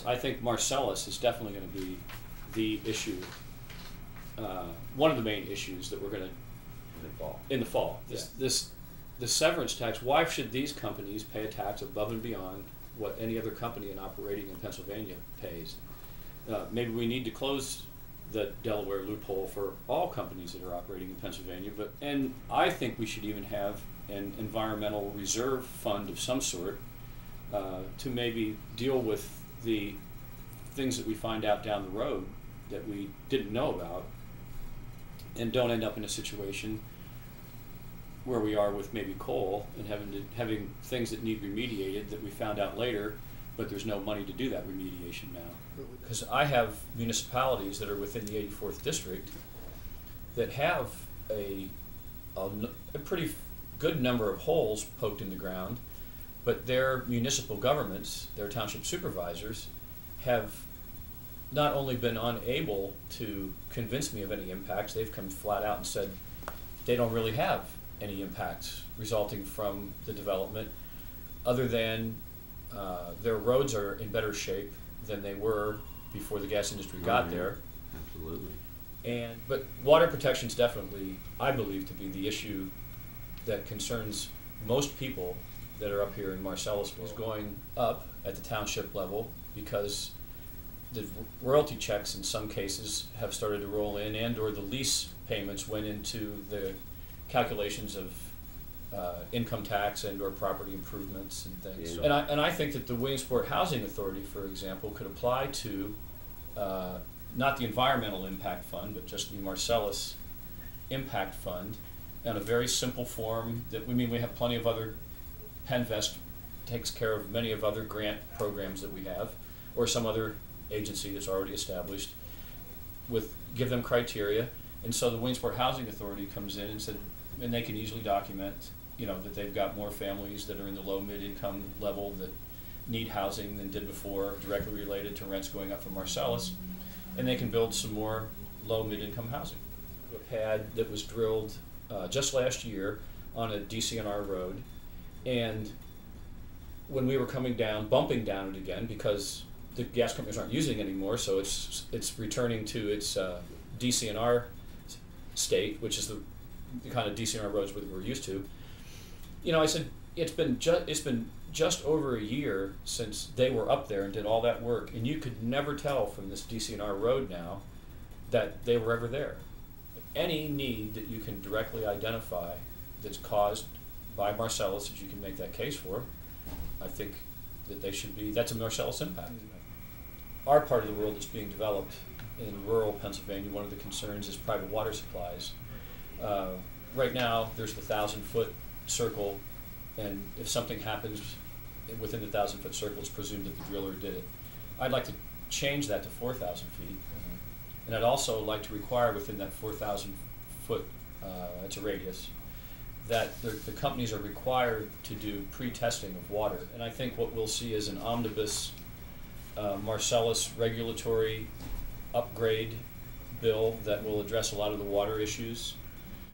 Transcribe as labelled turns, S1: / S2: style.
S1: I think Marcellus is definitely going to be the issue, one of the main issues that we're going to in the fall. The severance tax. Why should these companies pay a tax above and beyond what any other company in operating in Pennsylvania pays? Maybe we need to close the Delaware loophole for all companies that are operating in Pennsylvania. And I think we should even have an environmental reserve fund of some sort to maybe deal with the things that we find out down the road that we didn't know about, and don't end up in a situation where we are with maybe coal and having things that need remediated that we found out later, but there's no money to do that remediation now. Because I have municipalities that are within the 84th district that have a pretty good number of holes poked in the ground, but their municipal governments, their township supervisors, have not only been unable to convince me of any impacts, they've come flat out and said they don't really have any impacts resulting from the development, other than their roads are in better shape than they were before the gas industry got there.
S2: Absolutely.
S1: But water protection is definitely, I believe, to be the issue that concerns most people that are up here in Marcellus. Is going up at the township level because the royalty checks in some cases have started to roll in, and or the lease payments went into the calculations of income tax and or property improvements and things. Yeah. And I think that the Williamsport Housing Authority, for example, could apply to not the Environmental Impact Fund, but just the Marcellus Impact Fund, in a very simple form. That we have plenty of other, Penvest takes care of many of other grant programs that we have, or some other agency that's already established, give them criteria, and so the Williamsport Housing Authority comes in and they can easily document, that they've got more families that are in the low mid-income level that need housing than did before, directly related to rents going up from Marcellus, and they can build some more low mid-income housing. A pad that was drilled just last year on a DCNR road, and when we were coming down, bumping down it again because the gas companies aren't using it anymore, so it's returning to its DCNR state, which is the kind of DCNR roads that we're used to. I said it's been just over a year since they were up there and did all that work, and you could never tell from this DCNR road now that they were ever there. Any need that you can directly identify that's caused by Marcellus that you can make that case for, I think that that's a Marcellus impact. Our part of the world that's being developed in rural Pennsylvania, one of the concerns is private water supplies. Right now, there's the 1,000-foot circle, and if something happens within the 1,000-foot circle, it's presumed that the driller did it. I'd like to change that to 4,000 feet, and I'd also like to require within that 4,000-foot, it's a radius, that the companies are required to do pre-testing of water. And I think what we'll see is an omnibus Marcellus regulatory upgrade bill that will address a lot of the water issues